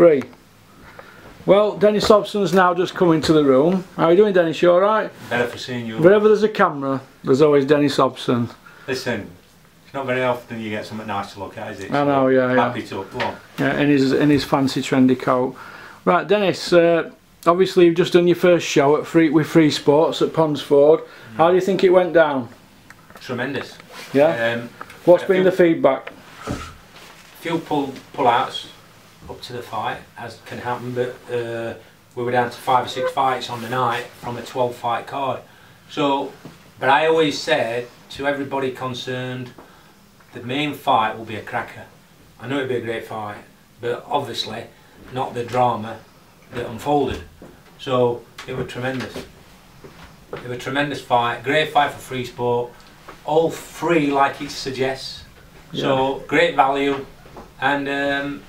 3. Well, Dennis Hobson's now just come into the room. How are you doing, Dennis? You alright? Better for seeing you. Wherever there's a camera, there's always Dennis Hobson. Listen, it's not very often you get something nice to look at, is it? I know, yeah. Happy to go on. Yeah, in his fancy trendy coat. Right, Dennis, obviously you've just done your first show at with Free Sports at Ponsford. How do you think it went down? Tremendous. Yeah? What's been the feedback? Few pull-outs up to the fight, as can happen, but we were down to 5 or 6 fights on the night from a 12-fight card. So, but I always said to everybody concerned, the main fight will be a cracker. I know it'll be a great fight, but obviously not the drama that unfolded. So it was tremendous. It was a tremendous fight, great fight for Free Sport, all free like it suggests. Yeah. So great value, and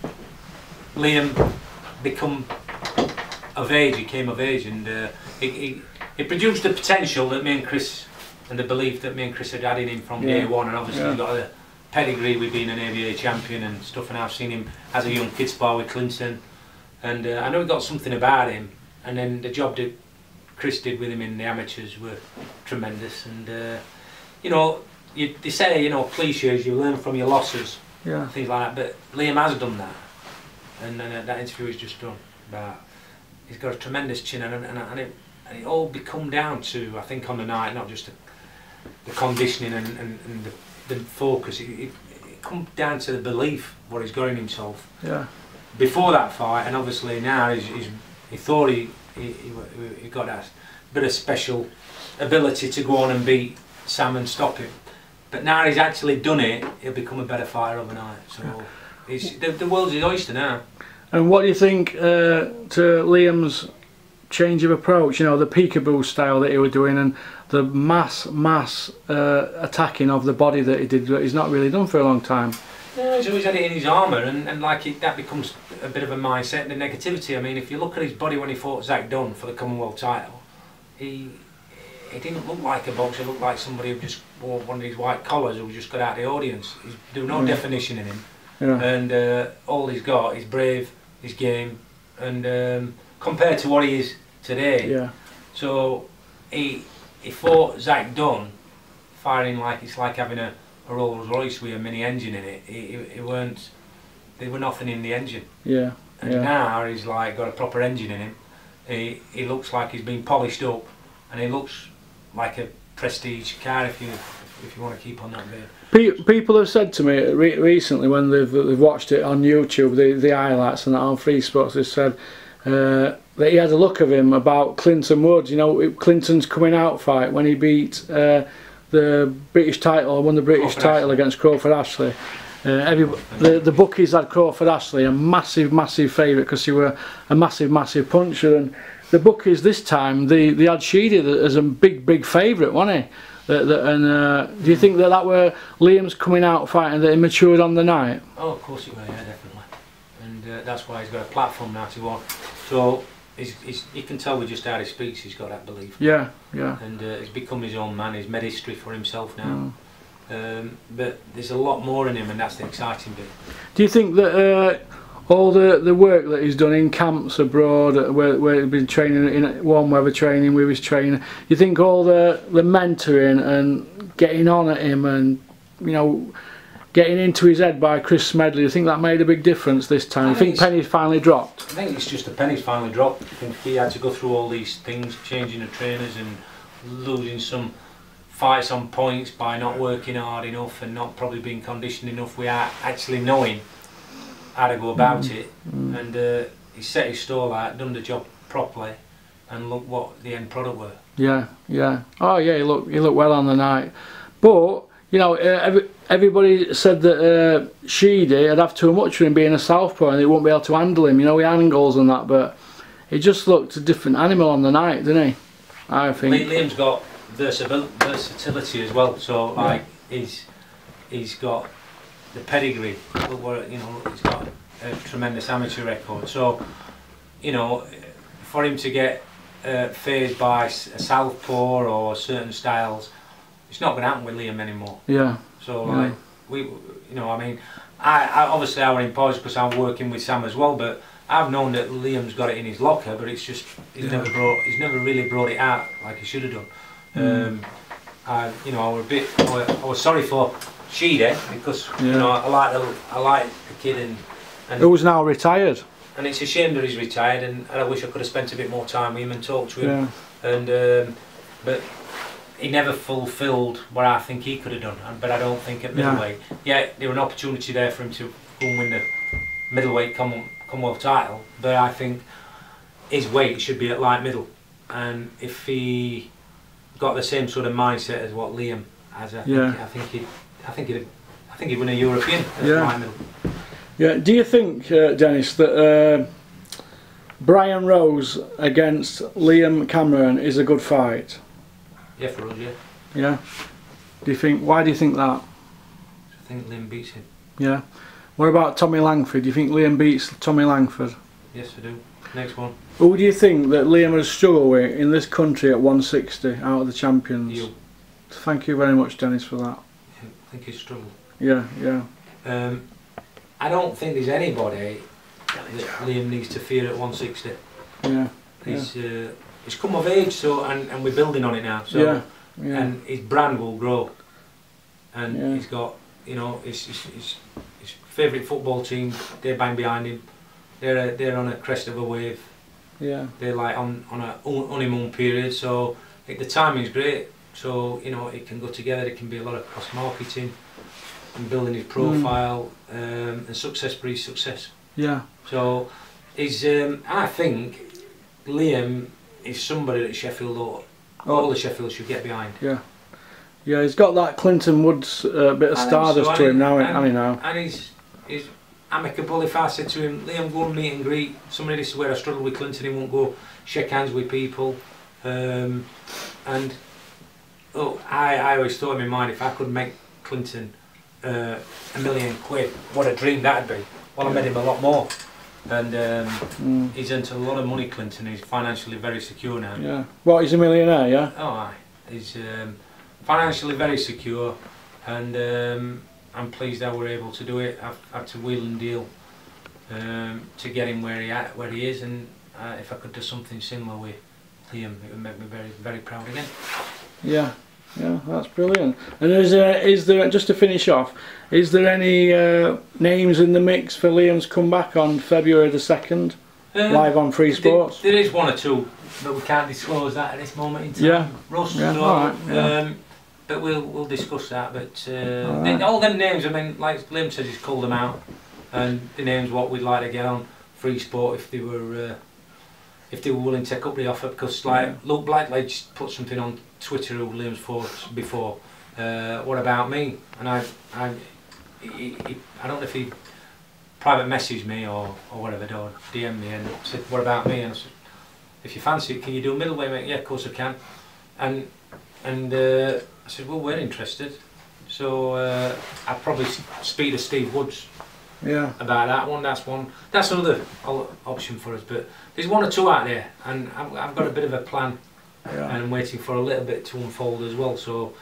Liam become of age. He came of age, and it produced the potential that me and Chris, and the belief that me and Chris had had in him from day one. And obviously he's got a pedigree with being an ABA champion and stuff, and I've seen him as a young kid spar with Clinton, and I know he got something about him. And then the job that Chris did with him in the amateurs were tremendous. And you know, they say, you know, cliches, you learn from your losses, things like that, but Liam has done that. And then that interview he's just done, but he's got a tremendous chin, and it all become down to, I think, on the night, not just the conditioning and the focus. It come down to the belief what he's got in himself. Yeah. Before that fight, and obviously now he thought he got that bit of special ability to go on and beat Sam and stop him. But now he's actually done it, he'll become a better fighter overnight. So the world's his oyster now. And what do you think to Liam's change of approach? You know, the peekaboo style that he was doing, and the mass attacking of the body that he did, that he's not really done for a long time. Yeah, he's always had it in his armour, and like that becomes a bit of a mindset and a negativity. I mean, if you look at his body when he fought Zach Dunn for the Commonwealth title, he didn't look like a boxer. He looked like somebody who just wore one of these white collars who just got out of the audience. There's no definition in him. Yeah. And all he's got is brave, his game, and compared to what he is today. So he fought Zach Dunn firing like it's like having a Rolls Royce with a mini engine in it. There were nothing in the engine. And now he's like got a proper engine in him. He looks like he's been polished up, and he looks like a prestige car if you want to keep on that bit. People have said to me recently when they've watched it on YouTube, the highlights and that on Free Sports, they said that he had a look of him about Clinton Woods. You know, Clinton's coming out fight when he beat the British title, won the British title against Crawford Ashley. The bookies had Crawford Ashley a massive favourite because he were a massive puncher, and the bookies this time they had Sheedy as a big favourite, wasn't he? And do you think that were Liam's coming out fight and that he matured on the night? Oh, of course it will, yeah, definitely. And that's why he's got a platform now to walk. So you can tell with just how he speaks, he's got that belief. Yeah. And he's become his own man. He's made history for himself now. But there's a lot more in him, and that's the exciting bit. Do you think that all the work that he's done in camps abroad, where he's been training in warm weather training with his trainer, you think all the mentoring and getting on at him, and you know, getting into his head by Chris Smedley, you think that made a big difference this time? You think pennies finally dropped? I think it's just the pennies finally dropped. I think he had to go through all these things, changing the trainers and losing some fights on points by not working hard enough and not probably being conditioned enough without actually knowing how to go about it. And he set his stall out, done the job properly, and look what the end product were. Yeah. Oh yeah, he looked well on the night. But you know, everybody said that Sheedy would have too much for him being a southpaw, and they won't be able to handle him. You know, with angles and that. But he just looked a different animal on the night, didn't he? I think. Liam's got versatility as well. So like he's got the pedigree. You know, he's got a tremendous amateur record. So you know, for him to get phased by a southpaw or certain styles, it's not going to happen with Liam anymore. So like you know, I mean, I obviously I was in pause because I'm working with Sam as well, but I've known that Liam's got it in his locker, but it's just he's never really brought it out like he should have done. I was sorry for Sheedy because I like the kid and who's now retired. And it's a shame that he's retired, and I wish I could have spent a bit more time with him and talked to him. And but he never fulfilled what I think he could have done. But I don't think at middleweight. Yeah, there was an opportunity there for him to go and win the middleweight Commonwealth title. But I think his weight should be at light middle, and if he got the same sort of mindset as what Liam has, I think he'd win a European at light middle. Yeah. Do you think, Dennis, that Brian Rose against Liam Cameron is a good fight? Yeah, for us, yeah. Yeah. Do you think? Why do you think that? I think Liam beats him. Yeah. What about Tommy Langford? Do you think Liam beats Tommy Langford? Yes, I do. Next one. Who do you think that Liam has struggled with in this country at 160 out of the champions? You. Thank you very much, Dennis, for that. I think he's struggled. Yeah, yeah. I don't think there's anybody that Liam needs to fear at 160. Yeah. He's come of age, so and we're building on it now. So and his brand will grow, and he's got his favourite football team. They're bang behind him. They're on a crest of a wave. Yeah. They're like on a honeymoon period. So the timing's great. So it can go together. It can be a lot of cross marketing and building his profile and success breeds success. Yeah. So I think Liam is somebody that Sheffield all the Sheffield should get behind. Yeah. Yeah, he's got that Clinton Woods bit of stardust to him now, and he's amicable. If I said to him, Liam, go and meet and greet somebody, this is where I struggle with Clinton, he won't go shake hands with people. I always thought in my mind, if I could make Clinton £1 million, what a dream that'd be. Well, I made him a lot more, and he's earned a lot of money. Clinton, he's financially very secure now. Yeah. What? He's a millionaire, yeah. Oh, aye. He's financially very secure, and I'm pleased that we're able to do it. I've had to wheel and deal to get him where he is, and if I could do something similar with Liam, it would make me very, very proud again. Yeah. Yeah, that's brilliant. And is there, just to finish off, is there any names in the mix for Liam's comeback on February the 2nd, live on Free Sports? There is one or two, but we can't disclose that at this moment in time. Yeah. Russ, yeah. All right. Yeah. But we'll discuss that. But all them names, I mean, like Liam says, he's called them out, and the names what we'd like to get on Free Sport if they were willing to take up the offer, because Luke Blackley just put something on Twitter who Liam's fought before. What about me? And I don't know if he private messaged me or whatever, or DM me and said, what about me? And I said, if you fancy it, can you do a middleweight, mate? Yeah, of course I can. And I said, well, we're interested. So I'd probably speak to Steve Woods about that one. That's another option for us. But there's one or two out there, and I've got a bit of a plan, and I'm waiting for a little bit to unfold as well. So,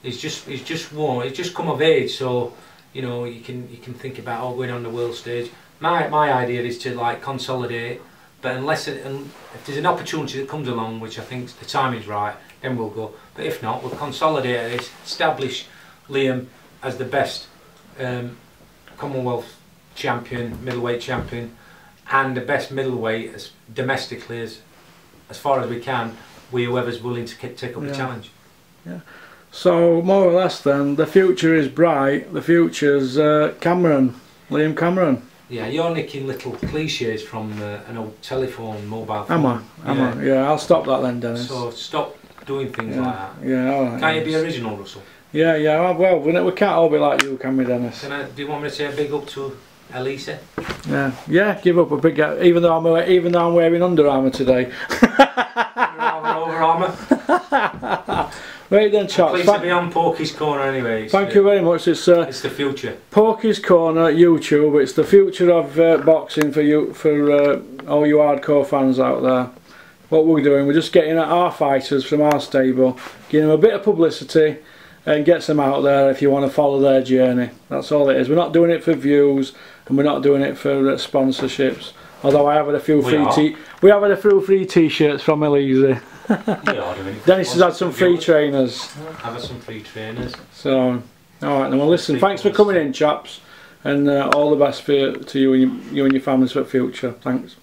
he's just come of age. So, you can think about going on the world stage. My idea is to like consolidate, but if there's an opportunity that comes along, which I think the timing's right, then we'll go. But if not, we'll consolidate this, establish Liam as the best Commonwealth champion, middleweight champion, and the best middleweight domestically as far as we can, with whoever's willing to take up the challenge. Yeah. So more or less then, the future is bright. The future's Cameron, Liam Cameron. Yeah, you're nicking little cliches from an old telephone, mobile Am phone. I? Yeah, I'll stop that then, Dennis. So stop doing things like that. Yeah, all right. Can't you be original, Russell? Yeah. Well, we can't all be like you, can we, Dennis? Do you want me to say a big up to Elisa? Yeah. Give up a big, even though I'm wearing Under Armour today. Over Armour. Right then, chaps. Pleased to be on Porky's Corner anyway. Thank you very much. It's the future. Porky's Corner YouTube. It's the future of boxing for all you hardcore fans out there. What we're doing, we're just getting at our fighters from our stable, giving them a bit of publicity, and gets them out there if you want to follow their journey. That's all it is. We're not doing it for views, and we're not doing it for sponsorships. Although I have had a few we have had a few free t-shirts from Elise. Dennis has had some free trainers. I've had some free trainers. So, alright then, well listen, thanks for coming in chaps, and all the best to you and your families for the future. Thanks.